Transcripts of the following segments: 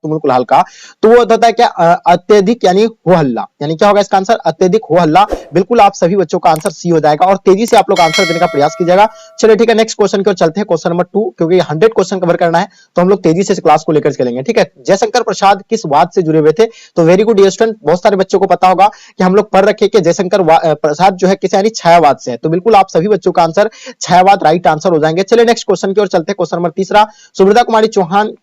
तो बिल्कुल हल्का, तो वो होता है क्या अत्यधिक यानी हो हल्ला, यानी क्या होगा इसका आंसर अत्यधिक हो हल्ला। बिल्कुल आप सभी बच्चों का आंसर सी हो जाएगा और तेजी से आप लोग आंसर देने का प्रयास कीजिएगा। चलिए ठीक है, नेक्स्ट क्वेश्चन की ओर चलते हैं, क्वेश्चन नंबर 2, क्योंकि 100 क्वेश्चन कवर करना है तो हम लोग तेजी से इस क्लास को लेकर चलेंगे। ठीक है, जयशंकर प्रसाद किस वाद से जुड़े हुए थे? तो वेरी गुड स्टूडेंट, बहुत सारे बच्चों को पता होगा कि हम लोग पढ़ रखे कि जयशंकर प्रसाद जो है किस यानी छायावाद से है, तो बिल्कुल आप सभी बच्चों का आंसर छायावाद राइट आंसर हो जाएंगे। चलिए नेक्स्ट क्वेश्चन की ओर चलते हैं, क्वेश्चन नंबर 3, सुमृता कुमारी चौहान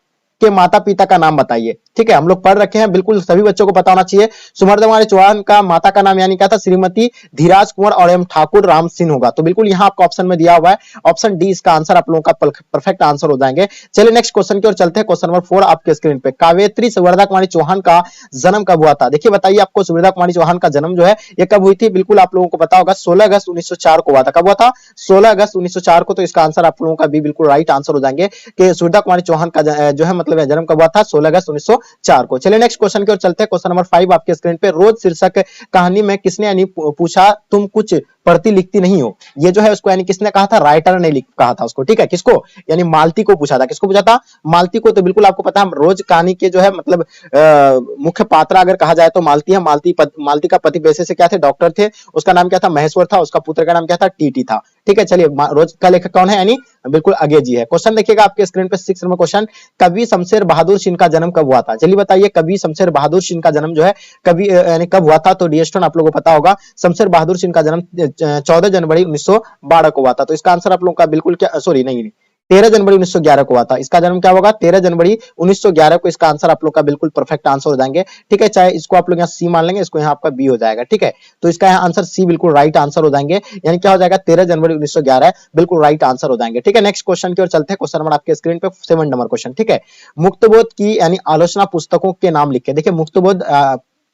के माता पिता का नाम बताइए। ठीक है, हम लोग पढ़ रखे हैं, बिल्कुल सभी बच्चों को पता होना चाहिए। सुमृता कुमारी चौहान का माता का नाम यानी क्या था? श्रीमती धीराज कुंवर और एम ठाकुर राम सिंह होगा, तो बिल्कुल यहाँ आपको ऑप्शन में दिया हुआ है, ऑप्शन डी इसका आंसर आप लोगों का परफेक्ट आंसर हो जाएंगे। चलिए नेक्स्ट क्वेश्चन की ओर चलते हैं, क्वेश्चन नंबर 4 आपके स्क्रीन पे, कावेत्री सुमृता कुमारी चौहान का जन्म कब हुआ था? देखिए बताइए आपको सुमृता कुमारी चौहान का जन्म जो है ये कब हुई थी? बिल्कुल आप लोगों को पता होगा 16 अगस्त 1904 को हुआ था। कब हुआ था? 16 अगस्त 1904 को, तो इसका आंसर आप लोगों का भी बिल्कुल राइट आंसर हो जाएंगे कि सुमृता कुमारी चौहान का जो है मतलब जन्म कब हुआ था? 16 अगस्त 1904 को। चलिए नेक्स्ट क्वेश्चन की ओर चलते हैं, क्वेश्चन नंबर 5 आपके स्क्रीन पे, रोज शीर्षक कहानी में किसने यानी पूछा तुम कुछ पढ़ती लिखती नहीं हो? ये जो है उसको यानी किसने कहा था? राइटर ने कहा था उसको। ठीक है, किसको? यानी मालती को पूछा था। किसको पूछा था? मालती को। तो बिल्कुल आपको पता है रोज कहानी के जो है मतलब मुख्य पात्र अगर कहा जाए तो मालती है। मालती का पति पैसे से क्या थे? डॉक्टर थे। उसका नाम क्या था? महेश्वर था। उसका पुत्र का नाम क्या था? टीटी था। ठीक है, चलिए रोज का लेखक कौन है? यानी बिल्कुल अगे जी है। क्वेश्चन देखिएगा आपके स्क्रीन पे 6 नंबर क्वेश्चन, कवि शमशेर बहादुर सिंह का जन्म कब हुआ था? चलिए बताइए कवि शमशेर बहादुर सिंह का जन्म जो है कवि यानी कब हुआ था? तो डियर आप लोगों को पता होगा शमशेर बहादुर सिंह का जन्म 14 जनवरी 1912 को हुआ था। तो इसका आंसर आप लोगों का बिल्कुल क्या सॉरी नहीं 13 जनवरी 1911 को हुआ था। इसका जन्म क्या होगा? 13 जनवरी 1911 को। इसका आंसर आप लोग का बिल्कुल परफेक्ट आंसर हो जाएंगे। ठीक है, चाहे इसको आप लोग यहाँ सी मान लेंगे, इसको यहाँ आपका बी हो जाएगा। ठीक है, तो इसका यहाँ आंसर सी बिल्कुल राइट आंसर हो जाएंगे, यानी क्या हो जाएगा? 13 जनवरी 1911 बिल्कुल राइट आंसर हो जाएंगे। ठीक है, नेक्स्ट क्वेश्चन की ओर चलते हैं, क्वेश्चन नंबर आपके स्क्रीन पे 7 नंबर क्वेश्चन। ठीक है, मुक्तबोध की यानी आलोचना पुस्तकों के नाम लिखे। देखिए मुक्तबोध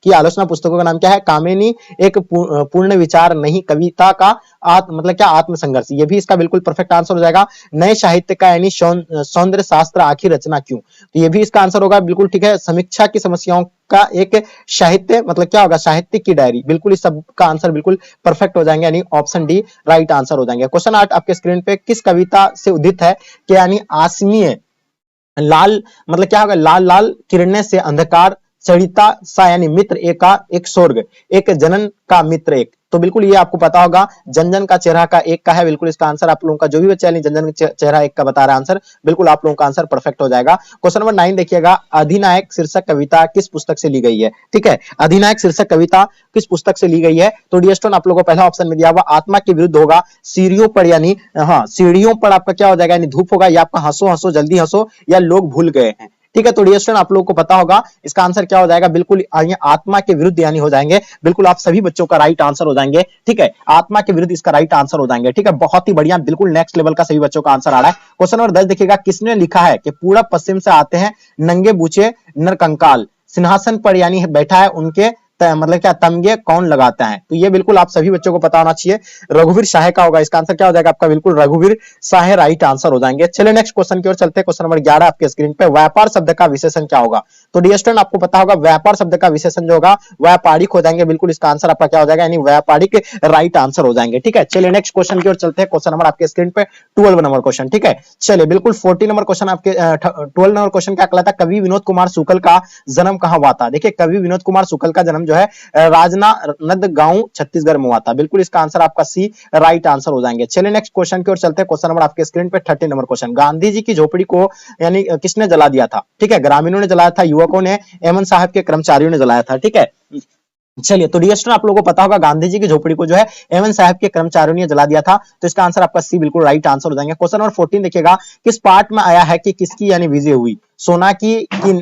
की आलोचना पुस्तकों का नाम क्या है? कामिनी एक पूर्ण विचार नहीं, कविता का मतलब क्या आत्म संघर्ष, ये भी इसका बिल्कुल परफेक्ट आंसर हो जाएगा। नए साहित्य का यानी सौंदर्य शास्त्र आखिर रचना क्यों, तो ये भी इसका आंसर होगा बिल्कुल। ठीक है, समीक्षा की समस्याओं का एक साहित्य मतलब क्या होगा? साहित्य की डायरी। बिल्कुल इस सब का आंसर बिल्कुल परफेक्ट हो जाएंगे, यानी ऑप्शन डी राइट आंसर हो जाएंगे। क्वेश्चन 8 आपके स्क्रीन पे, किस कविता से उदित है कि यानी आसमीय लाल मतलब क्या होगा? लाल लाल किरणें से अंधकार सरिता सा यानी मित्र एक स्वर्ग एक जनन का मित्र एक, तो बिल्कुल ये आपको पता होगा जनजन का चेहरा का एक का है। बिल्कुल इसका आंसर आप लोगों का जो भी बच्चा है जनजन का चेहरा एक का बता रहा है आंसर, बिल्कुल आप लोगों का आंसर परफेक्ट हो जाएगा। क्वेश्चन नंबर 9 देखिएगा, अधिनायक शीर्षक कविता किस पुस्तक से ली गई है? ठीक है, अधिनायक शीर्षक कविता किस पुस्तक से ली गई है? तो डियस्टोन आप लोगों को पहला ऑप्शन में दिया हुआ आत्मा के विरुद्ध होगा, सीढ़ियों पर यानी हाँ सीढ़ियों पर आपका क्या हो जाएगा? यानी धूप होगा, या आपका हंसो हंसो जल्दी हंसो, या लोग भूल गए हैं। ठीक है, तो डियर स्टूडेंट आप लोगों को पता होगा इसका आंसर क्या हो जाएगा? बिल्कुल आत्मा के विरुद्ध यानी हो जाएंगे। बिल्कुल आप सभी बच्चों का राइट आंसर हो जाएंगे। ठीक है, आत्मा के विरुद्ध इसका राइट आंसर हो जाएंगे। ठीक है, बहुत ही बढ़िया, बिल्कुल नेक्स्ट लेवल का सभी बच्चों का आंसर आ रहा है। क्वेश्चन नंबर 10 देखिएगा, किसने लिखा है कि पूरब पश्चिम से आते हैं नंगे बूचे नरकंकाल, सिंहासन पर यानी बैठा है उनके मतलब क्या तमगे कौन लगाता है? तो ये बिल्कुल आप सभी बच्चों को पता होना चाहिए, रघुवीर शाह का होगा। इसका आंसर क्या हो जाएगा आपका? बिल्कुल रघुवीर शाह राइट आंसर हो जाएंगे। चलिए नेक्स्ट क्वेश्चन की ओर चलते हैं, क्वेश्चन नंबर 11 आपके स्क्रीन पे, व्यापार शब्द का विशेषण क्या होगा? तो डियर स्टूडेंट आपको पता होगा व्यापार शब्द का विशेषण जो होगा व्यापारिक हो जाएंगे। बिल्कुल इसका आंसर आपका क्या हो जाएगा? यानी व्यापारिक राइट आंसर हो जाएंगे। ठीक है, चलिए नेक्स्ट क्वेश्चन की ओर चलते हैं, क्वेश्चन नंबर आपके स्क्रीन पे 12 नंबर क्वेश्चन। ठीक है, चलिए बिल्कुल 14 नंबर क्वेश्चन आपके 12 नंबर क्वेश्चन क्या कहलाता है? कवि विनोद कुमार शुक्ल का जन्म कहां हुआ था? देखिए कवि विनोद कुमार शुक्ल का जन्म जो है राजनांदगांव छत्तीसगढ़ में हुआ था। बिल्कुल इसका आंसर आपका सी राइट आंसर हो जाएंगे। चलिए नेक्स्ट क्वेश्चन की ओर चलते हैं, क्वेश्चन नंबर आपके स्क्रीन पे 13 नंबर क्वेश्चन, गांधी जी की झोपड़ी को यानी किसने जला दिया था? ठीक है, ग्रामीणों ने जलाया था, युवकों ने, एमएन साहब के कर्मचारियों ने जलाया था। ठीक है, चलिए तो डियर स्टूडेंट आप लोगों को पता होगा गांधी जी की झोपड़ी को जो है एमएन साहब के कर्मचारियों ने जला दिया था, तो इसका आंसर आपका सी बिल्कुल राइट आंसर हो जाएंगे। क्वेश्चन नंबर 14 देखिएगा, किस पार्ट में आया है कि किसकी यानी विजय हुई, सोना की कि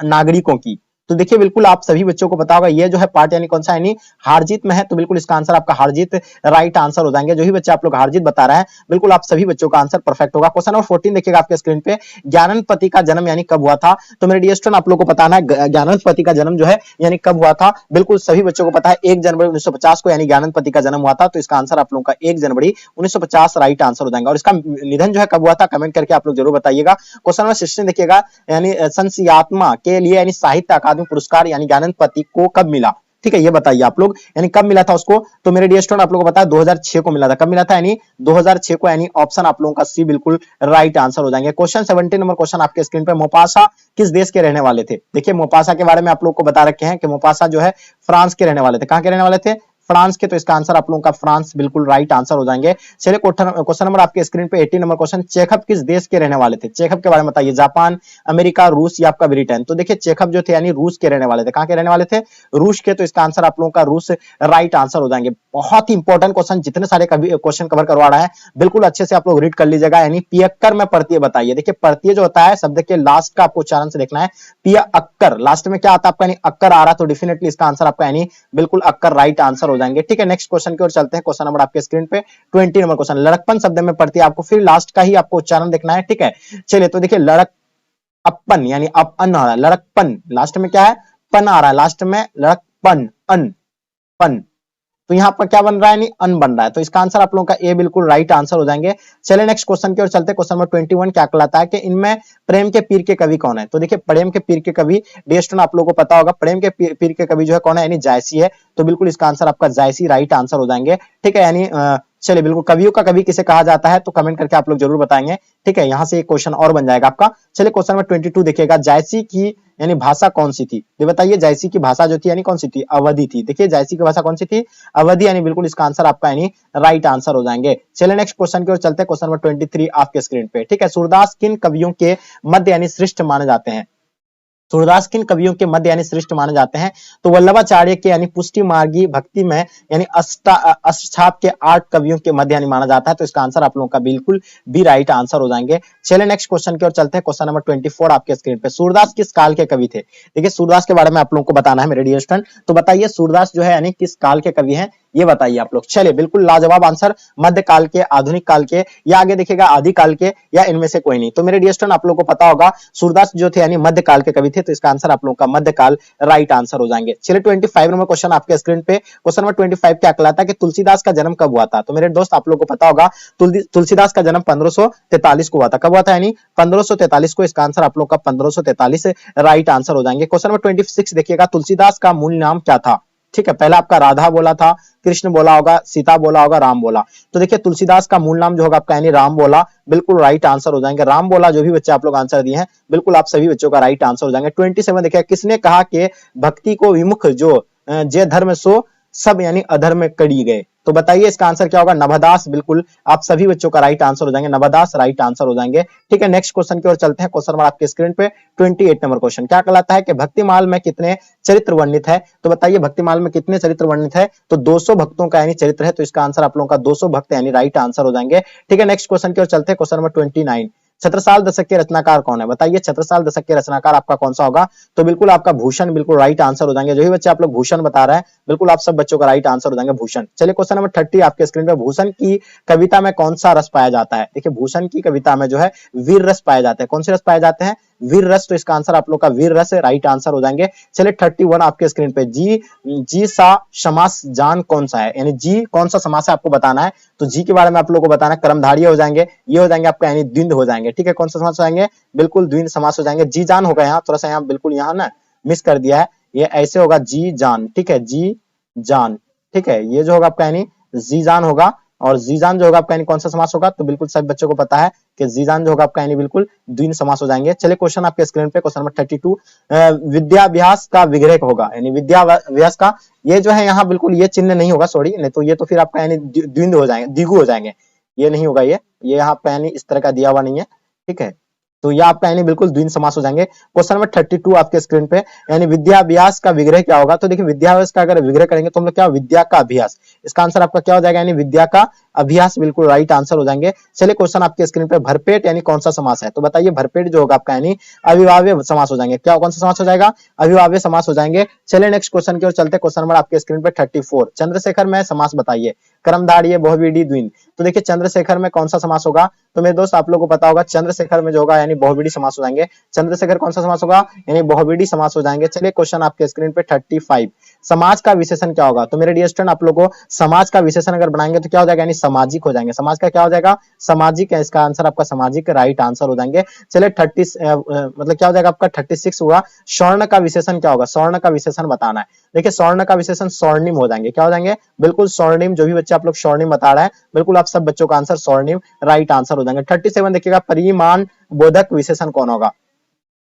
नागरिकों की? तो देखिए बिल्कुल आप सभी बच्चों को पता होगा ये जो है पार्ट यानी कौन सा यानी हार जीत में है, तो बिल्कुल इसका आंसर आपका हार जीत राइट आंसर हो जाएंगे। जो ही बच्चे आप लोग हार जीत बता रहे हैं बिल्कुल आप सभी बच्चों का आंसर परफेक्ट होगा। क्वेश्चन नंबर 14 देखिएगा आपके स्क्रीन पे, ज्ञानंद का जन्म यानी कब हुआ था? तो मेरे डियर स्टूडेंट आप लोग को बताना है ज्ञानंद का जन्म जो है यानी कब हुआ था। बिल्कुल सभी बच्चों को पता है 1 जनवरी 1950 को यानी ज्ञानंद का जन्म हुआ था, तो इसका आंसर आप लोगों का 1 जनवरी 1950 राइट आंसर हो जाएगा। और इसका निधन जो है कब हुआ था कमेंट करके आप लोग जरूर बताइएगा। क्वेश्चन नंबर 16 देखिएगा, यानी संस्यात्मा के लिए यानी साहित्य अकादमी पुरस्कार यानी ज्ञानंद को कब मिला? ठीक है, ये बताइए आप लोग, यानी कब मिला था उसको। तो मेरे डियर स्टूडेंट आप लोगों को पता है 2006 को मिला था। कब मिला था, यानी 2006 को, यानी ऑप्शन आप लोगों का सी बिल्कुल राइट आंसर हो जाएंगे। क्वेश्चन 17 नंबर क्वेश्चन आपके स्क्रीन पे, मोपासा किस देश के रहने वाले थे। देखिए मोपासा के बारे में आप लोग को बता रखे हैं कि मोपासा जो है फ्रांस के रहने वाले थे। कहां के रहने वाले थे, फ्रांस के। तो इसका आंसर आप लोगों का फ्रांस बिल्कुल राइट आंसर हो जाएंगे। चलिए क्वेश्चन नंबर आपके स्क्रीन पे 18 नंबर क्वेश्चन, चेखव किस देश के रहने वाले थे। चेखव के बारे में बताइए, जापान, अमेरिका, रूस या आपका ब्रिटेन। तो देखिए चेखव जो थे यानी रूस के रहने वाले थे। कहां के रहने वाले थे, रूस के। तो इसका आंसर आप लोगों का रूस राइट आंसर हो जाएंगे। बहुत ही इंपॉर्टेंट क्वेश्चन, जितने सारे क्वेश्चन कवर करवा रहा है बिल्कुल अच्छे से आप लोग रीड कर लीजिएगा। यानी पियक्कर में प्रत्यय बताइए। देखिए प्रत्यय जो होता है शब्द के लास्ट का आपको उच्चारण से देखना है, पियक्कर, लास्ट में क्या आता है आपका, यानी अक्कर आ रहा, तो डेफिनेटली इसका आंसर आपका यानी बिल्कुल अक्कर राइट आंसर हो जाएंगे। ठीक है, नेक्स्ट क्वेश्चन की ओर चलते हैं। क्वेश्चन नंबर आपके स्क्रीन पे 20 नंबर क्वेश्चन, लड़कपन शब्द में पढ़ती है, आपको फिर लास्ट का ही आपको उच्चारण देखना है। ठीक है, चलिए तो देखिए लड़क अपन, यानी अपन आ रहा है, लड़कपन लास्ट में क्या है, पन आ रहा है, लास्ट में लड़कपन, अन, पन। तो यहाँ पर क्या बन रहा है, यानी अन बन रहा है। तो इसका आंसर आप लोगों का ए बिल्कुल राइट आंसर हो जाएंगे। चलिए नेक्स्ट क्वेश्चन की ओर चलते हैं। क्वेश्चन नंबर 21 क्या कहलाता है कि इनमें प्रेम के पीर के कवि कौन है। तो देखिए प्रेम के पीर के कवि, डेस्टन आप लोगों को पता होगा, प्रेम के पीर के कवि जो है कौन है, यानी जायसी है। तो बिल्कुल इसका आंसर आपका जायसी राइट आंसर हो जाएंगे। ठीक है, यानी चलिए बिल्कुल, कवियों का कवि किसे कहा जाता है तो कमेंट करके आप लोग जरूर बताएंगे। ठीक है, यहां से एक क्वेश्चन और बन जाएगा आपका। चलिए क्वेश्चन नंबर 22 देखिएगा, जायसी की यानी भाषा कौन सी थी। ये बताइए जायसी की भाषा जो थी यानी कौन सी थी, अवधि थी। देखिए जायसी की भाषा कौन सी थी, अवधि, यानी बिल्कुल इसका आंसर आपका यानी राइट आंसर हो जाएंगे। चलिए नेक्स्ट क्वेश्चन की ओर चलते हैं। क्वेश्चन नंबर 23 आपके स्क्रीन पे। ठीक है, सूरदास किन कवियों के मध्य यानी श्रेष्ठ माने जाते हैं। सूरदास किन कवियों के मध्य यानी श्रेष्ठ माने जाते हैं। तो वल्लभाचार्य के यानी पुष्टि मार्गी भक्ति में यानी अष्टाप के 8 कवियों के मध्य यानी माना जाता है। तो इसका आंसर आप लोगों का बिल्कुल भी राइट आंसर हो जाएंगे। चलिए नेक्स्ट क्वेश्चन की ओर चलते हैं। क्वेश्चन नंबर 24 आपके स्क्रीन पे, सूरदास किस काल के कवि थे। देखिए सूरदास के बारे में आप लोगों को बताना है मेरे डियर स्टूडेंट। तो बताइए सूरदास जो है यानी किस काल के कवि हैं, ये बताइए आप लोग। चलिए बिल्कुल लाजवाब आंसर, मध्य काल के, आधुनिक काल के, या आगे देखिएगा आदि काल के, या इनमें से कोई नहीं। तो मेरे डियर स्टूडेंट आप लोगों को पता होगा सूरदास जो थे यानी मध्य काल के कवि थे। तो इसका आंसर आप लोगों का मध्यकाल राइट आंसर हो जाएंगे। चलिए 25 नंबर क्वेश्चन आपके स्क्रीन पे। क्वेश्चन नंबर 25 क्या कहलाता है कि तुलसीदास का जन्म कब हुआ था। तो मेरे दोस्त आप लोगों को पता होगा तुलसीदास का जन्म 1543 को हुआ था। कब हुआ था, यानी 1543 को। इसका आंसर आप लोग का 1543 राइट आंसर हो जाएंगे। क्वेश्चन नंबर 26 देखिएगा, तुलसीदास का मूल नाम क्या था। ठीक है, पहला आपका राधा बोला था, कृष्ण बोला होगा, सीता बोला होगा, राम बोला। तो देखिए तुलसीदास का मूल नाम जो होगा आपका यानी राम बोला, बिल्कुल राइट आंसर हो जाएंगे। राम बोला जो भी बच्चे आप लोग आंसर दिए हैं बिल्कुल आप सभी बच्चों का राइट आंसर हो जाएंगे। 27 देखिए, किसने कहा कि भक्ति को विमुख जो जे धर्म सो सब यानी अधर्म कड़ी गए। तो बताइए इसका आंसर क्या होगा, नवदास। बिल्कुल आप सभी बच्चों का राइट आंसर हो जाएंगे, नवदास राइट आंसर हो जाएंगे। ठीक है, नेक्स्ट क्वेश्चन की ओर चलते हैं। क्वेश्चन नंबर आपके स्क्रीन पे 28 नंबर क्वेश्चन क्या कहलाता है कि भक्तिमाल में कितने चरित्र वर्णित है। तो बताइए भक्तिमाल में कितने चरित्र वर्णित है। तो 200 भक्तों का यानी चरित्र है। तो इसका आंसर आप लोगों का 200 भक्त यानी राइट आंसर हो जाएंगे। ठीक है, नेक्स्ट क्वेश्चन की ओर चलते हैं। क्वेश्चन नंबर 29, छत्रसाल दशक के रचनाकार कौन है। बताइए छत्रसाल दशक के रचनाकार आपका कौन सा होगा। तो बिल्कुल आपका भूषण बिल्कुल राइट आंसर हो जाएंगे। जो भी बच्चे आप लोग भूषण बता रहे हैं बिल्कुल आप सब बच्चों का राइट आंसर हो जाएंगे भूषण। चलिए क्वेश्चन नंबर 30 आपके स्क्रीन पे, भूषण की कविता में कौन सा रस पाया जाता है। देखिए भूषण की कविता में जो है वीर रस पाए जाते हैं। कौन से रस पाए जाते हैं, वीर रस। तो इसका आंसर आप लोग का वीर रस राइट आंसर हो जाएंगे। चलिए 31 आपके स्क्रीन पे, जी सा समास जान कौन सा है, यानी जी कौन सा समास है आपको बताना है। तो जी के बारे में आप लोगों को बताना है, कर्मधारय हो जाएंगे, ये हो जाएंगे आपका यानी द्विंद हो जाएंगे। ठीक है, कौन सा समास हो जाएंगे, बिल्कुल द्विंद समास हो जाएंगे। जी जान होगा, यहाँ थोड़ा सा यहाँ बिल्कुल यहाँ ना मिस कर दिया है, ये ऐसे होगा जी जान। ठीक है, जी जान। ठीक है, ये जो होगा आपका यानी जी जान होगा, और जीजान जो होगा आपका यानी कौन सा समास होगा। तो बिल्कुल सभी बच्चों को पता है कि जीजान जो होगा आपका यानी बिल्कुल द्विंद समास हो जाएंगे। चलिए क्वेश्चन आपके स्क्रीन पे, क्वेश्चन नंबर 32, विद्याभ्यास का विग्रह होगा, यानी विद्याभ्यास का, ये जो है यहाँ बिल्कुल ये चिन्ह नहीं होगा, सॉरी, नहीं तो ये तो फिर आपका यानी द्विंद हो जाएंगे, द्विगु हो जाएंगे, ये नहीं होगा, ये यहाँ पे यानी इस तरह का दिया हुआ नहीं है। ठीक है, तो ये आपका यानी बिल्कुल द्विंद समास हो जाएंगे। क्वेश्चन नंबर 32 आपके स्क्रीन पे, यानी विद्याभ्यास का विग्रह क्या होगा। तो देखिए विद्याभ्यास का अगर विग्रह करेंगे तो हम लोग क्या, विद्या का अभ्यास। इसका आंसर आपका क्या हो जाएगा, यानी विद्या का अभ्यास, बिल्कुल राइट आंसर हो जाएंगे। चलिए क्वेश्चन आपके स्क्रीन पे, भरपेट यानी कौन सा समास है। तो बताइए भरपेट जो होगा आपका यानी अविभाव्य समास हो जाएंगे। क्या कौन सा समास हो जाएगा, अविभाव्य समास हो जाएंगे। चलिए नेक्स्ट क्वेश्चन की ओर चलते हैं। क्वेश्चन नंबर आपके स्क्रीन पे 34, चंद्रशेखर में समास बताइए। कर्मधारय, बहुव्रीहि, द्विंद। तो देखिए चंद्रशेखर में कौन सा समास होगा, तो मेरे दोस्त आप लोगों को पता होगा चंद्रशेखर में जो होगा यानी बहुव्रीहि समास हो जाएंगे। चंद्रशेखर कौन सा समास होगा, यानी बहुव्रीहि समास हो जाएंगे। चलिए क्वेश्चन आपके स्क्रीन पे 35, समाज का विशेषण क्या होगा। तो मेरे डियर स्टूडेंट आप लोगों को समाज का विशेषण अगर बनाएंगे तो क्या हो जाएगा, यानी सामाजिक हो जाएंगे। समाज का क्या हो जाएगा, सामाजिक है, इसका आंसर आपका सामाजिक राइट आंसर हो जाएंगे। चलिए 30 मतलब क्या हो जाएगा आपका 36 होगा, स्वर्ण का विशेषण क्या होगा, स्वर्ण का विशेषण बताना है। देखिए स्वर्ण का विशेषण स्वर्णिम हो जाएंगे, क्या हो जाएंगे, बिल्कुल स्वर्णिम। जो भी बच्चे आप लोग स्वर्णिम बता रहे हैं, बिल्कुल आप सब बच्चों का आंसर स्वर्णिम राइट आंसर हो जाएंगे। 37 देखिएगा, परिमाण बोधक विशेषण कौन होगा,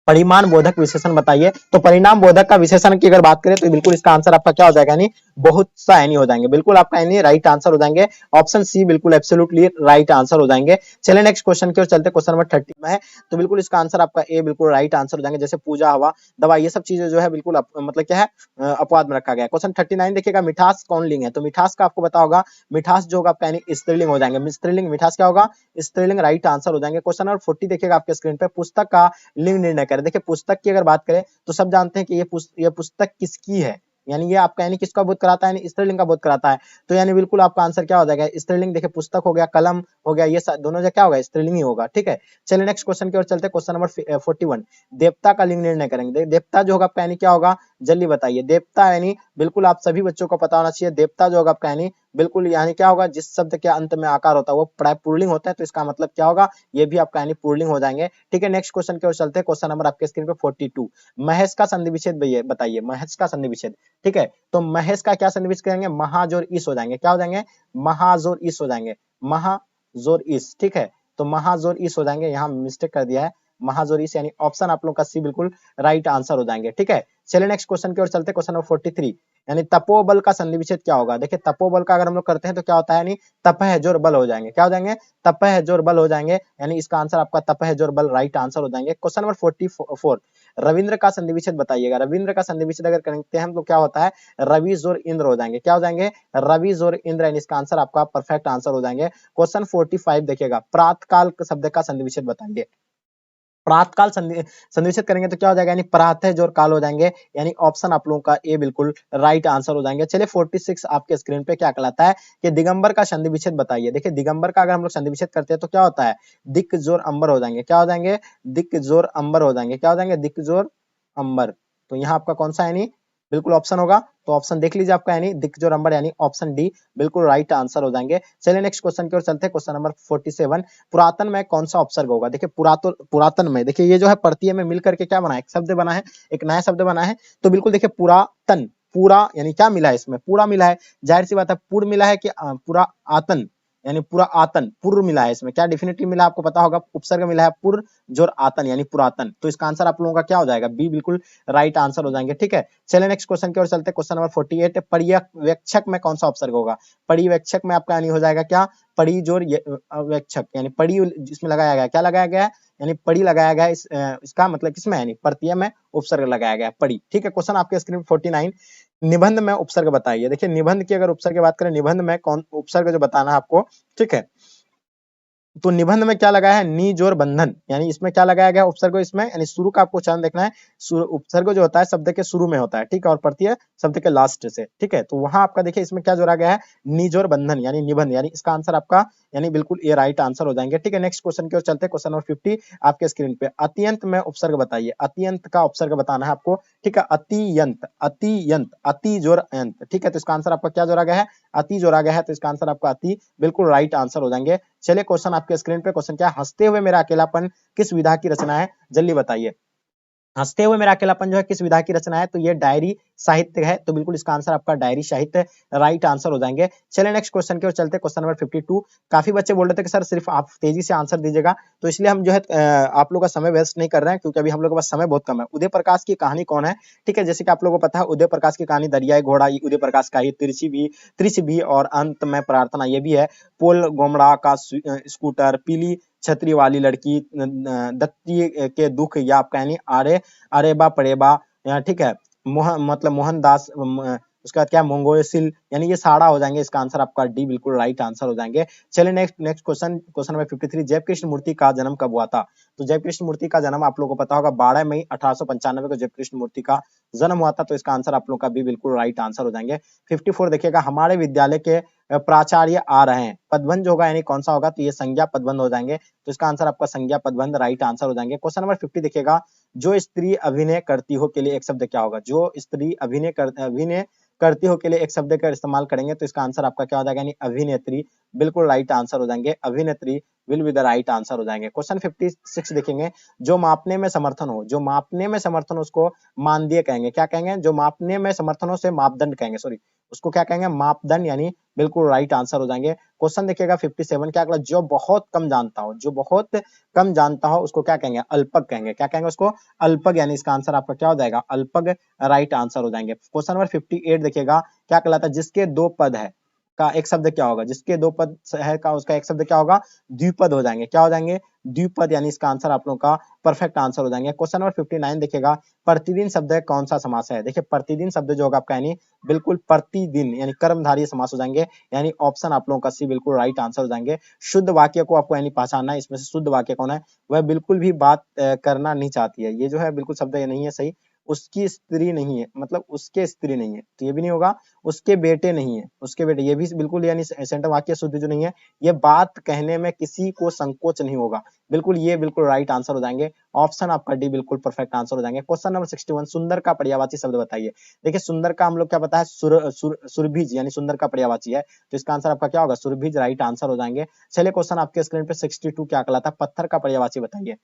परिमाण बोधक विशेषण बताइए। तो परिणाम बोधक का विशेषण की अगर बात करें तो बिल्कुल इसका आंसर आपका क्या हो जाएगा, यानी बहुत सा यानी हो जाएंगे, बिल्कुल आपका यानी राइट आंसर हो जाएंगे। ऑप्शन सी बिल्कुल एब्सोल्युटली राइट आंसर हो जाएंगे। चलिए नेक्स्ट क्वेश्चन की ओर चलते, क्वेश्चन नंबर 30 में है, तो बिल्कुल इसका आंसर आपका ए बिल्कुल राइट आंसर हो जाएंगे। जैसे पूजा, हवा, दवा, ये सब चीजें जो है बिल्कुल मतलब क्या है अपवाद में रखा गया है। क्वेश्चन 39 देखिएगा, मिठास कौन लिंग है। तो मिठास का आपको पता होगा, मिठास जो होगा आपका यानी स्त्रीलिंग हो जाएंगे, स्त्रीलिंग मिठास क्या होगा, स्त्रीलिंग राइट आंसर हो जाएंगे। क्वेश्चन नंबर 40 देखिएगा आपके स्क्रीन पे, पुस्तक का लिंग निर्णय करें। देखिए पुस्तक की अगर बात करें तो सब जानते हैं कि ये पुस्तक किसकी है, यानी ये आपका यानी किसका बोध कराता है, यानी स्त्रीलिंग का बोध कराता है। तो यानी बिल्कुल आपका आंसर क्या हो जाएगा, स्त्रीलिंग। देखिए पुस्तक हो गया, कलम हो गया, ये दोनों जो क्या होगा, स्त्रीलिंग ही होगा। ठीक है, चलिए नेक्स्ट क्वेश्चन की ओर चलते हैं। क्वेश्चन नंबर 41, देवता का लिंग निर्णय करेंगे। देवता जो होगा आपका यानी क्या होगा, जल्दी बताइए। देवता यानी बिल्कुल आप सभी बच्चों को पता होना चाहिए, देवता जो होगा आपका यानी बिल्कुल यानी क्या होगा, जिस शब्द के अंत में आकार होता है वो प्राय पुल्लिंग होता है, तो इसका मतलब क्या होगा, ये भी आपका यानी पुल्लिंग हो जाएंगे। ठीक है, नेक्स्ट क्वेश्चन की ओर चलते हैं। क्वेश्चन नंबर आपके स्क्रीन पे 42, महेश का संधि विच्छेद बताइए, महेश का संधि विच्छेद। ठीक है, तो महेश का क्या संधि विच्छेद करेंगे, महाजोर इस हो जाएंगे, क्या हो जाएंगे, महाजोर इस हो जाएंगे, महाजोर इस। ठीक है, तो महाजोर इस हो जाएंगे, यहाँ मिस्टेक कर दिया है, महाजोर इस, यानी ऑप्शन आप लोग का सी बिल्कुल राइट आंसर हो जाएंगे। ठीक है, चलिए नेक्स्ट क्वेश्चन की ओर चलते हैं। क्वेश्चन नंबर 43, यानी तपोबल का संधि विच्छेद क्या होगा। देखिए तपोबल का अगर हम लोग करते हैं तो क्या होता है, यानी तपह जोर बल हो जाएंगे, क्या हो जाएंगे, तपह जोर बल हो जाएंगे, यानी इसका आंसर आपका तपह जोर बल राइट आंसर हो जाएंगे। क्वेश्चन नंबर 44, रविंद्र का संधि विच्छेद बताइएगा। रविंद्र का संधि विच्छेद अगर करते हैं तो क्या होता है, रवि जोर इंद्र हो जाएंगे, क्या हो जाएंगे, रवि जोर इंद्र, यानी इसका आंसर आपका परफेक्ट आंसर हो जाएंगे। क्वेश्चन 45 देखिएगा, प्रातकाल शब्द का संधि विच्छेद बताइए। प्रातकाल संधि विच्छेद करेंगे तो क्या हो जाएगा, यानी प्रातः जोर काल हो जाएंगे, यानी ऑप्शन आप लोगों का ए बिल्कुल राइट आंसर हो जाएंगे। चलिए 46 आपके स्क्रीन पे क्या कहलाता है कि दिगंबर का संधि विच्छेद बताइए। देखिए दिगंबर का अगर हम लोग संधि विच्छेद करते हैं तो क्या होता है, दिक जोर अंबर हो जाएंगे, क्या हो जाएंगे, दिक जोर अंबर हो जाएंगे, क्या हो जाएंगे, दिक जोर अंबर। तो यहाँ आपका कौन सा यानी बिल्कुल ऑप्शन होगा, तो ऑप्शन देख लीजिए आपका, यानी दिक जोर अंबर, यानी ऑप्शन डी बिल्कुल राइट आंसर हो जाएंगे। चलिए नेक्स्ट क्वेश्चन की ओर चलते हैं। क्वेश्चन नंबर 47, पुरातन में कौन सा उपसर्ग होगा। देखिए पुरातन में, देखिए ये जो है प्रत्यय में मिलकर के क्या बना है, एक शब्द बना है, एक नया शब्द बना है। तो बिल्कुल देखिए पुरातन, पूरा यानी क्या मिला है इसमें, पूरा मिला है, जाहिर सी बात है पूर्व मिला है कि पूरा आतन, यानी पूरा आतन, पूर्व मिला है इसमें, क्या डेफिनेटली मिला आपको पता होगा, उपसर्ग मिला है पूर्व जोर आतन, यानी पुरातन। तो इसका आंसर आप लोगों का क्या हो जाएगा, बी बिल्कुल राइट आंसर हो जाएंगे। ठीक है, चलिए नेक्स्ट क्वेश्चन की ओर चलते हैं। क्वेश्चन नंबर 48, पर्यवेक्षक में कौन सा उपसर्ग होगा। पर्यवेक्षक में आपका यानी हो जाएगा क्या, पड़ी जोर वेक्षक, यानी पड़ी जिसमें लगाया गया, क्या लगाया गया है, यानी पड़ी लगाया गया है, इसका मतलब किसमें, यानी प्रत्यय में उपसर्ग लगाया गया पड़ी। ठीक है, क्वेश्चन आपके स्क्रीन 49, निबंध में उपसर्ग बताइए। देखिए निबंध की अगर उपसर्ग की बात करें, निबंध में कौन उपसर्ग जो बताना है आपको। ठीक है, तो निबंध में क्या लगा है, नी जोर बंधन, यानी इसमें क्या लगाया गया उपसर्ग, इसमें यानी शुरू का आपको चरण देखना है, उपसर्ग जो होता है शब्द के शुरू में होता है, ठीक है, और प्रत्यय शब्द के लास्ट से। ठीक है, तो वहां आपका देखिए इसमें क्या जोड़ा गया है, नी जोर बंधन, यानी निबंध, यानी इसका आंसर आपका यानी बिल्कुल ये राइट आंसर हो जाएंगे। ठीक है, नेक्स्ट क्वेश्चन की ओर चलते हैं। क्वेश्चन नंबर 50 आपके स्क्रीन पे, अत्यंत में उपसर्ग बताइए। अत्यंत का उपसर्ग बताना है आपको। ठीक है, अतियंत, अतियंत, अति जोर अंत। ठीक है, तो इसका आंसर आपका क्या जोड़ा गया है, अति जोड़ा गया है, तो इसका आंसर आपका अति बिल्कुल राइट आंसर हो जाएंगे। चलिए क्वेश्चन आपके स्क्रीन पे, क्वेश्चन क्या है, हंसते हुए मेरा अकेलापन किस विधा की रचना है, जल्दी बताइए। हंसते हुए मेरा अकेलापन जो है किस विधा की रचना है, तो ये डायरी साहित्य है, तो बिल्कुल इसका आंसर आपका डायरी साहित्य राइट आंसर हो जाएंगे। चलिए नेक्स्ट क्वेश्चन की ओर चलते हैं। क्वेश्चन नंबर 52, काफी बच्चे बोल रहे थे कि सर सिर्फ आप तेजी से आंसर दीजिएगा, तो इसलिए हम जो है आप लोग का समय वेस्ट नहीं कर रहे हैं, क्योंकि अभी हम लोग के पास समय बहुत कम है। उदय प्रकाश की कहानी कौन है। ठीक है, जैसे कि आप लोगों को पता है उदय प्रकाश की कहानी दरियाई घोड़ा, उदय प्रकाश का ही तिरछी भी और अंत में प्रार्थना, ये भी है। पोल गोमड़ा का स्कूटर, पीली छतरी वाली लड़की, दत्ती के दुख, या आपका यानी अरेबा परेबा, ठीक है, मतलब मोहनदास, उसका क्या मंगोसिल, यानी ये सारा हो जाएंगे, इसका आंसर आपका डी बिल्कुल राइट आंसर हो जाएंगे। चलिए नेक्स्ट क्वेश्चन नंबर 53, जय कृष्ण मूर्ति का जन्म कब हुआ था। तो जय कृष्ण मूर्ति का जन्म आप लोगों को पता होगा 12 मई 1895 को जय कृष्ण मूर्ति का जन्म हुआ था, तो इसका आंसर आप लोगों का भी बिल्कुल राइट आंसर हो जाएंगे। 54 देखिएगा, हमारे विद्यालय के प्राचार्य आ रहे हैं। पदबंध जो होगा यानी कौन सा होगा, तो ये संज्ञा पदबंध हो जाएंगे, तो इसका आंसर आपका संज्ञा पदबंध राइट आंसर हो जाएंगे। क्वेश्चन नंबर 50 देखिएगा, जो स्त्री अभिनय करती हो के लिए एक शब्द क्या होगा, जो स्त्री अभिनय करती हो के लिए एक शब्द का इस्तेमाल करेंगे, तो इसका आंसर आपका क्या हो जाएगा, यानी अभिनेत्री, बिल्कुल राइट आंसर हो जाएंगे, अभिनेत्री will be the right answer हो जाएंगे। क्वेश्चन 56 देखेंगे, जो मापने में समर्थन हो, जो मापने में समर्थन हो उसको मानदीय कहेंगे, क्या कहेंगे, जो मापने में समर्थन हो से मापदंड कहेंगे, सॉरी उसको क्या कहेंगे, मापदंड, यानी बिल्कुल राइट आंसर हो जाएंगे। क्वेश्चन देखिएगा 57 क्या, जो बहुत कम जानता हो, जो बहुत कम जानता हो उसको क्या कहेंगे, अल्पज्ञ कहेंगे, क्या कहेंगे उसको, अल्पज्ञ, यानी इसका आंसर आपका क्या हो जाएगा, अल्पज्ञ राइट आंसर हो जाएंगे। क्वेश्चन नंबर 58 देखिएगा, क्या कहलाता है, जिसके दो पद है का एक शब्द क्या होगा, जिसके दो पद है का उसका एक शब्द क्या होगा, द्विपद हो जाएंगे, क्या हो जाएंगे, द्विपद, यानी इसका आंसर आप लोगों का परफेक्ट आंसर हो जाएंगे। क्वेश्चन नंबर 59 देखिएगा, प्रतिदिन शब्द है कौन सा समास है, देखिए प्रतिदिन शब्द जो होगा आपका यानी बिल्कुल प्रतिदिन, यानी कर्मधारय समास हो जाएंगे, यानी ऑप्शन आप लोगों का सी बिल्कुल राइट आंसर हो जाएंगे। शुद्ध वाक्य को आपको यानी पहचानना है, इसमें से शुद्ध वाक्य कौन है, वह बिल्कुल भी बात करना नहीं चाहती है, ये जो है बिल्कुल शब्द ये नहीं है सही, उसकी स्त्री नहीं है, मतलब उसके स्त्री नहीं है, तो ये भी नहीं होगा, उसके बेटे नहीं है, उसके बेटे, ये भी बिल्कुल यानी सेंटर वाक्य शुद्ध जो नहीं है, ये बात कहने में किसी को संकोच नहीं होगा, बिल्कुल ये बिल्कुल राइट आंसर हो जाएंगे, ऑप्शन आपका डी बिल्कुल परफेक्ट आंसर हो जाएंगे। क्वेश्चन नंबर 61, सुंदर का पर्यायवाची शब्द बताइए। देखिए सुंदर का हम लोग क्या पता है, सुरभिज, यानी सुंदर का पर्यायवाची है, तो इसका आंसर आपका क्या होगा, सुरभिज राइट आंसर हो जाएंगे। चलिए क्वेश्चन आपके स्क्रीन पे 62 क्या कहलाता है, पत्थर का पर्यायवाची बताइए।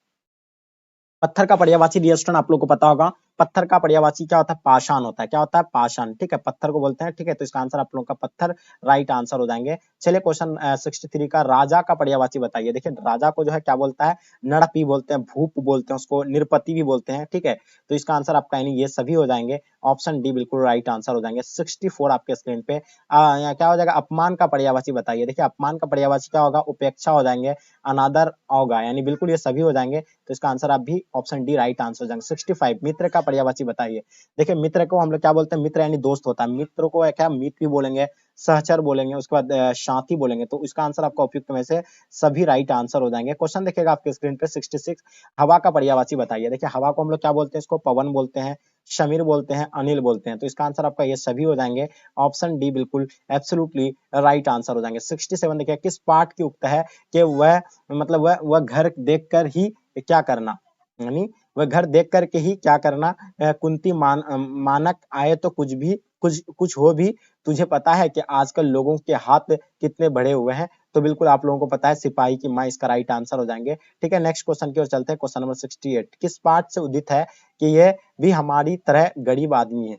पत्थर का पर्यायवाची डियर स्टूडेंट आप लोग को पता होगा, पत्थर का पर्यायवाची क्या होता है, पाषाण होता है, क्या होता है, पाषाण, ठीक है, पत्थर को बोलते हैं, ठीक है, तो इसका आंसर आप लोगों का पत्थर राइट आंसर हो जाएंगे। चलिए क्वेश्चन 63 का, राजा का पर्यायवाची बताइए। देखिए राजा को जो है क्या बोलता है, नड़पी बोलते हैं, भूप बोलते हैं, उसको निरपति भी बोलते हैं, ठीक है, तो इसका आंसर आपका यानी ये सभी हो जाएंगे, ऑप्शन डी बिल्कुल राइट आंसर हो जाएंगे। 64 आपके स्क्रीन पे यहाँ क्या हो जाएगा, अपमान का पर्यायवाची बताइए। देखिए अपमान का पर्यायवाची क्या होगा, उपेक्षा हो जाएंगे, अनादर होगा, यानी बिल्कुल ये सभी हो जाएंगे, तो इसका आंसर आप भी ऑप्शन डी राइट आंसर हो जाएंगे। 65 मित्र का पर्यायवाची बताइए। देखिए मित्र को हम लोग क्या बोलते हैं, मित्र यानी दोस्त होता है, मित्र को क्या मित्र भी बोलेंगे, सहचर बोलेंगे, उसके बाद साथी बोलेंगे, तो इसका आंसर आपका उपयुक्त में से सभी राइट आंसर हो जाएंगे। क्वेश्चन देखिएगा आपके स्क्रीन पे 66, हवा का पर्यायवाची बताइए। देखिए हवा को हम लोग क्या बोलते हैं, इसको पवन बोलते हैं, समीर बोलते हैं, अनिल बोलते हैं, तो इसका आंसर आपका ये सभी हो जाएंगे, ऑप्शन डी बिल्कुल एब्सोल्युटली राइट आंसर हो जाएंगे। 67 देखिए, किस पाठ की उक्त है कि वह मतलब वह घर देखकर ही क्या करना, यानी वह घर देख करके ही क्या करना, कुंती मानक आए तो कुछ भी कुछ हो भी, तुझे पता है कि आजकल लोगों के हाथ कितने बड़े हुए हैं, तो बिल्कुल आप लोगों को पता है सिपाही की माँ, इसका राइट आंसर हो जाएंगे। ठीक है नेक्स्ट क्वेश्चन की ओर चलते हैं। क्वेश्चन नंबर 68, किस पाठ से उदित है कि यह भी हमारी तरह गरीब आदमी है,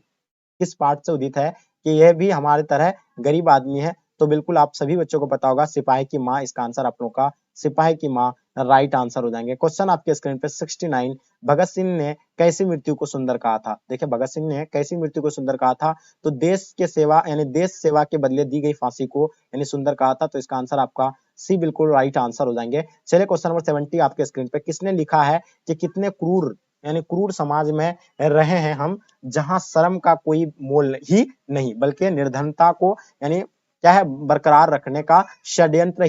किस पाठ से उदित है कि यह भी हमारी तरह गरीब आदमी है, तो बिल्कुल आप सभी बच्चों को पता होगा सिपाही की माँ, इसका आंसर आप लोगों का सिपाही की माँ राइट आंसर हो जाएंगे। क्वेश्चन आपके स्क्रीन पे 69, भगत सिंह ने कैसी मृत्यु को सुंदर कहा था। देखिए भगत सिंह ने कैसी मृत्यु को सुंदर कहा था, तो देश के सेवा यानी देश सेवा के बदले दी गई फांसी को यानी सुंदर कहा था, तो इसका आंसर आपका सी बिल्कुल राइट आंसर हो जाएंगे। चलिए क्वेश्चन नंबर 70 आपके स्क्रीन पे, किसने लिखा है कि कितने क्रूर यानी क्रूर समाज में रहे हैं हम, जहां शर्म का कोई मोल ही नहीं, बल्कि निर्धनता को यानी क्या है बरकरार रखने का षड्यंत्र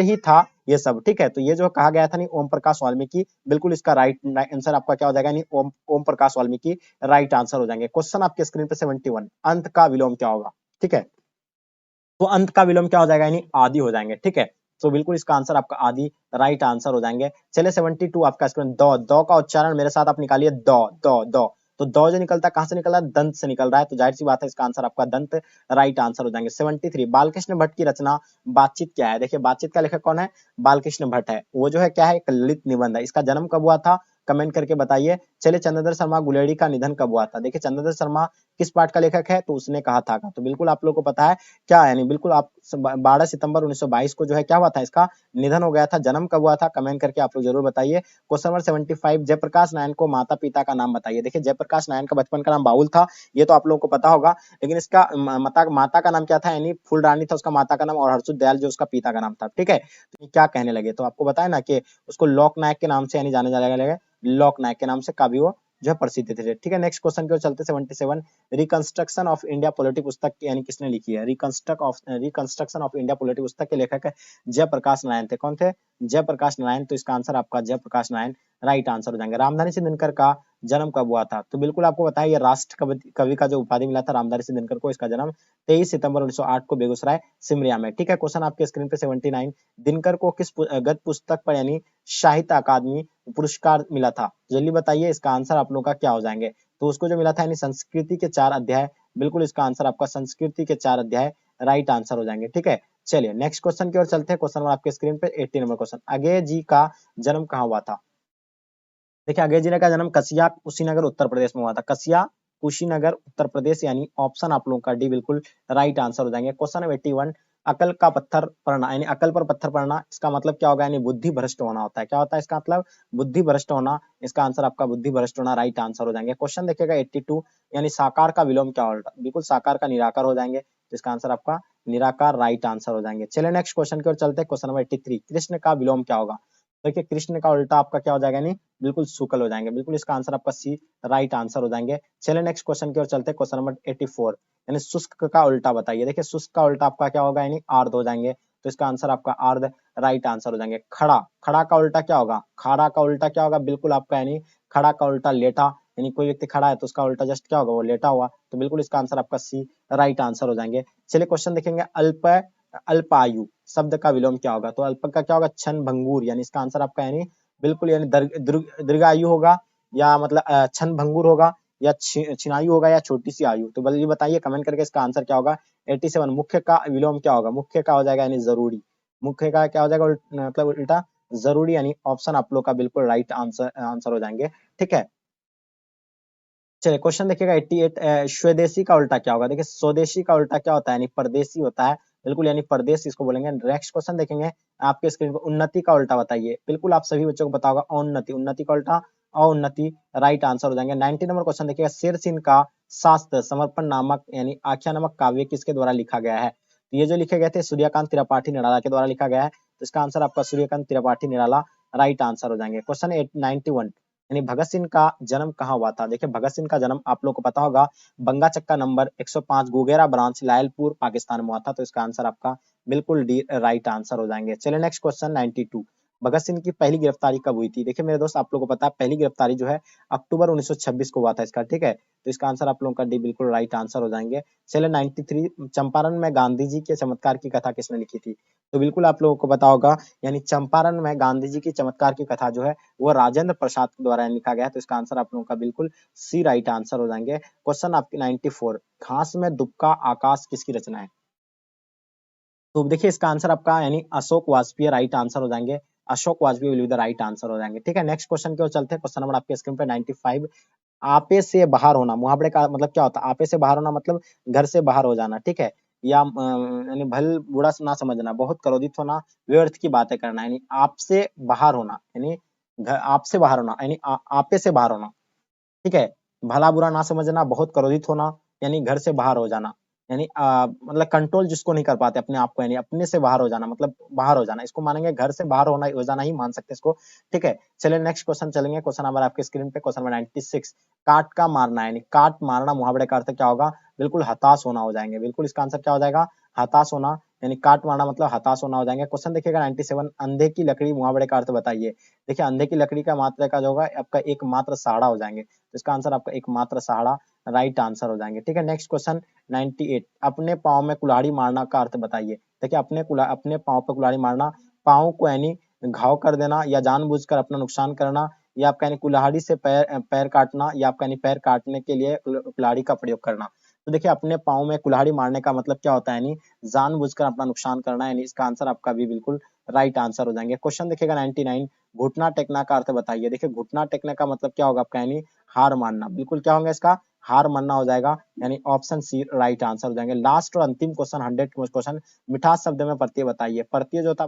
ही था ये सब। ठीक है, तो ये जो कहा गया था नहीं ओम प्रकाश वाल्मीकि, बिल्कुल इसका राइट आंसर आपका क्या हो जाएगा, नहीं ओम प्रकाश वाल्मीकि राइट आंसर हो जाएंगे। क्वेश्चन आपके स्क्रीन पे 71, अंत का विलोम क्या होगा। ठीक है, तो अंत का विलोम क्या हो जाएगा, यानी आदि हो जाएंगे। ठीक है, तो बिल्कुल इसका आंसर आपका आदि राइट आंसर हो जाएंगे। चलिए 72 आपका स्क्रीन, दो दो का उच्चारण मेरे साथ आप निकालिए, दो दो दो, तो दो जो निकलता है कहां से निकल रहा है, दंत से निकल रहा है, तो जाहिर सी बात है इसका आंसर आपका दंत राइट आंसर हो जाएंगे। 73 बालकृष्ण भट्ट की रचना बातचीत क्या है। देखिए बातचीत का लेखक कौन है, बालकृष्ण भट्ट है, वो जो है क्या है एक ललित निबंध है। इसका जन्म कब हुआ था, कमेंट करके बताइए। चलिए चंद्रधर शर्मा गुलेरी का निधन कब हुआ था। देखिए चंद्रधर शर्मा किस पाठ का लेखक है, तो उसने कहा था, तो बिल्कुल आप लोग को पता है क्या, यानी बिल्कुल आप 12 सितंबर 1922 को जो है क्या हुआ था, इसका निधन हो गया था। जन्म कब हुआ था, कमेंट करके आप लोग जरूर बताइए। क्वेश्चन नंबर 75, जयप्रकाश नारायण को माता पिता का नाम बताइए। देखिए जयप्रकाश नारायण का बचपन का नाम बाउल था, ये तो आप लोगों को पता होगा, लेकिन इसका माता का नाम क्या था, यानी फूलरानी था उसका माता का नाम, और हर्षुद दयाल जो उसका पिता का नाम था। ठीक है, तो क्या कहने लगे, तो आपको बताया ना कि उसको लोक नायक के नाम से यानी जाने जाने लगे, लोक नायक के नाम से काव्य वो जो है प्रसिद्ध थे। ठीक है, नेक्स्ट क्वेश्चन की ओर चलते 77, रिकंस्ट्रक्शन ऑफ इंडिया पॉलिटी पुस्तक यानी किसने लिखी है, रिकंस्ट्रक्शन ऑफ इंडिया पॉलिटी पुस्तक के लेखक जयप्रकाश नारायण थे। कौन थे, जयप्रकाश नारायण, तो इसका आंसर आपका जयप्रकाश नारायण राइट आंसर हो जाएंगे। रामधारी सिंह दिनकर का जन्म कब हुआ था? तो बिल्कुल आपको बताया ये राष्ट्र कवि का जो उपाधि मिला था रामधारी सिंह दिनकर को, इसका जन्म 23 सितंबर 1908 को बेगूसराय सिमरिया में। ठीक है, क्वेश्चन आपके स्क्रीन पे 79, दिनकर को किस गद्य पुस्तक पर यानी साहित्य अकादमी पुरस्कार मिला था? जल्दी बताइए, इसका आंसर आप लोगों का क्या हो जाएंगे? तो उसको जो मिला था यानी संस्कृति के 4 अध्याय, बिल्कुल इसका आंसर आपका संस्कृति के 4 अध्याय राइट आंसर हो जाएंगे। ठीक है, चलिए नेक्स्ट क्वेश्चन की ओर चलते हैं। क्वेश्चन नंबर आपके स्क्रीन पे 80 नंबर क्वेश्चन, अगेय जी का जन्म कहाँ हुआ था? देखिए अगेय जी का जन्म कसिया कुशीनगर उत्तर प्रदेश में हुआ था। कसिया कुशीनगर उत्तर प्रदेश, यानी ऑप्शन आप लोगों का डी बिल्कुल राइट आंसर हो जाएंगे। क्वेश्चन नंबर 81, अकल का पत्थर पड़ना यानी अकल पर पत्थर पड़ना, इसका मतलब क्या होगा? यानी बुद्धि भ्रष्ट होना होता है। क्या होता है इसका मतलब? बुद्धि भ्रष्ट होना। इसका आंसर आपका बुद्धि भ्रष्ट होना राइट आंसर हो जाएंगे। क्वेश्चन देखिएगा 82, यानी साकार का विलोम क्या होगा? बिल्कुल साकार का निराकार हो जाएंगे, तो इसका आंसर आपका निराकार राइट आंसर हो जाएंगे। चलिए नेक्स्ट क्वेश्चन की ओर चलते हैं। क्वेश्चन नंबर 83, कृष्ण का विलोम क्या होगा? देखिए कृष्ण का उल्टा आपका क्या हो जाएगा? यानी बिल्कुल शुक्ल हो जाएंगे, बिल्कुल इसका आंसर आपका सी राइट आंसर हो जाएंगे। चलिए नेक्स्ट क्वेश्चन की ओर चलते हैं। क्वेश्चन नंबर 84, यानी शुष्क का उल्टा बताइए। देखिए शुष्क का उल्टा आपका क्या होगा? यानी आर्द्र हो जाएंगे, तो इसका आंसर आपका आर्द्र राइट आंसर हो जाएंगे। खड़ा, खड़ा का उल्टा क्या होगा? खड़ा का उल्टा क्या होगा? बिल्कुल आपका यानी खड़ा का उल्टा लेटा, यानी कोई व्यक्ति खड़ा है तो उसका उल्टा जस्ट क्या होगा? वो लेटा हुआ, तो बिल्कुल इसका आंसर आपका सी राइट आंसर हो जाएंगे। चलिए क्वेश्चन देखेंगे, अल्प अल्पायु शब्द का विलोम क्या होगा? तो अल्प का क्या होगा? क्षण भंगुर, यानी इसका आंसर आपका यानी बिल्कुल यानी दीर्घायु होगा, या मतलब क्षण भंगुर होगा, या छिनायु होगा, या छोटी सी आयु। तो बल्कि बताइए कमेंट करके इसका आंसर क्या होगा? 87, मुख्य का विलोम क्या होगा? मुख्य का हो जाएगा यानी जरूरी। मुख्य का क्या हो जाएगा? मतलब उल्टा जरूरी, यानी ऑप्शन आप लोग का बिल्कुल राइट आंसर आंसर हो जाएंगे। ठीक है, चलिए क्वेश्चन देखिएगा 88, स्वदेशी का उल्टा क्या होगा? देखिए स्वदेशी का उल्टा क्या होता है? यानी परदेशी होता है, बिल्कुल यानी परदेश इसको बोलेंगे। नेक्स्ट क्वेश्चन देखेंगे आपके स्क्रीन पर, उन्नति का उल्टा बताइए। बिल्कुल आप सभी बच्चों को पता होगा उन्नति, उन्नति का उल्टा अउन्नति राइट आंसर हो जाएंगे। 90 नंबर क्वेश्चन देखिएगा, शेर सिंह का शास्त्र समर्पण नामक यानी आख्या नामक काव्य किसके द्वारा लिखा गया है? तो ये जो लिखे गए थे सूर्यकांत त्रिपाठी निराला के द्वारा लिखा गया है, तो इसका आंसर आपका सूर्यकांत त्रिपाठी निराला राइट आंसर हो जाएंगे। क्वेश्चन 91, यानी भगत सिंह का जन्म कहाँ हुआ था? देखिए भगत सिंह का जन्म आप लोग को पता होगा बंगा चक्का नंबर 105 गुगेरा ब्रांच लायलपुर पाकिस्तान में हुआ था, तो इसका आंसर आपका बिल्कुल डी राइट आंसर हो जाएंगे। चलिए नेक्स्ट क्वेश्चन 92, भगत सिंह की पहली गिरफ्तारी कब हुई थी? देखिए मेरे दोस्त आप लोगों को पता है पहली गिरफ्तारी जो है अक्टूबर 1926 को हुआ था इसका। ठीक है, तो इसका आंसर आप लोगों का डी बिल्कुल राइट आंसर हो जाएंगे। चलिए 93, चंपारण में गांधी जी के चमत्कार की कथा किसने लिखी थी? तो बिल्कुल आप लोगों को पता होगा यानी चंपारण में गांधी जी की चमत्कार की कथा जो है वो राजेंद्र प्रसाद के द्वारा लिखा गया है, तो इसका आंसर आप लोगों का बिल्कुल सी राइट आंसर हो जाएंगे। क्वेश्चन आपकी 94, घास में दुबका आकाश किसकी रचना है? तो देखिए इसका आंसर आपका यानी अशोक वाजपेयी राइट आंसर हो जाएंगे। Ashok Vajpayee will be the right answer हो जाएंगे। ठीक है, नेक्स्ट क्वेश्चन की ओर चलते हैं। क्वेश्चन नंबर आपके स्क्रीन पे 95, आपे से बाहर होना, मुहावरे का मतलब क्या होता है? आपे से बाहर होना मतलब घर से बाहर हो जाना। ठीक है, या यानी भल बुरा ना समझना, बहुत क्रोधित होना, व्यर्थ की बातें करना, यानी आपसे बाहर होना, यानी आपसे बाहर होना, यानी आपे से बाहर होना। ठीक है, भला बुरा ना समझना, बहुत क्रोधित होना, यानी घर से बाहर हो जाना, यानी मतलब कंट्रोल जिसको नहीं कर पाते अपने आप को, यानी अपने से बाहर हो जाना मतलब बाहर हो जाना, इसको मानेंगे घर से बाहर होना हो जाना ही मान सकते हैं इसको। ठीक है, चलिए नेक्स्ट क्वेश्चन चलेंगे। क्वेश्चन नंबर आपके स्क्रीन पे क्वेश्चन नंबर 96, काट का मारना, यानी काट मारना मुहावरे का अर्थ क्या होगा? बिल्कुल हताश होना हो जाएंगे, बिल्कुल इसका आंसर क्या हो जाएगा? हताश होना, यानी काट मारना मतलब हताश होना हो जाएंगे। क्वेश्चन देखिएगा 97, अंधे की लकड़ी मुहावरे का अर्थ बताइए। देखिए अंधे की लकड़ी का मात्रा का जो होगा आपका एकमात्र सहारा हो जाएंगे, तो इसका आंसर आपका एकमात्र सहारा राइट आंसर हो जाएंगे। ठीक है, नेक्स्ट क्वेश्चन 98, अपने पाँव में कुल्हाड़ी मारना का अर्थ बताइए। देखिए अपने पाँव पे कुल्हाड़ी मारना, पाँव को यानी घाव कर देना, या जानबूझकर अपना नुकसान करना, या आपका यानी कुल्हाड़ी से पैर काटना, या आपका यानी पैर काटने के लिए कुल्हाड़ी का प्रयोग करना। तो देखिए अपने पाँव में कुल्हाड़ी मारने का मतलब क्या होता है? यानी जानबूझकर अपना नुकसान करना, यानी इसका आंसर आपका भी बिल्कुल राइट आंसर हो जाएंगे। क्वेश्चन देखिएगा 99, घुटना टेकना का अर्थ बताइए। देखिए घुटना टेकने का मतलब क्या होगा आपका? यानी हार मानना, बिल्कुल क्या होगा इसका? हार मानना हो जाएगा, यानी ऑप्शन सी राइट आंसर हो जाएंगे। लास्ट और अंतिम क्वेश्चन 100 क्वेश्चन, मिठास शब्द में प्रत्यय बताइए। प्रत्यय जो था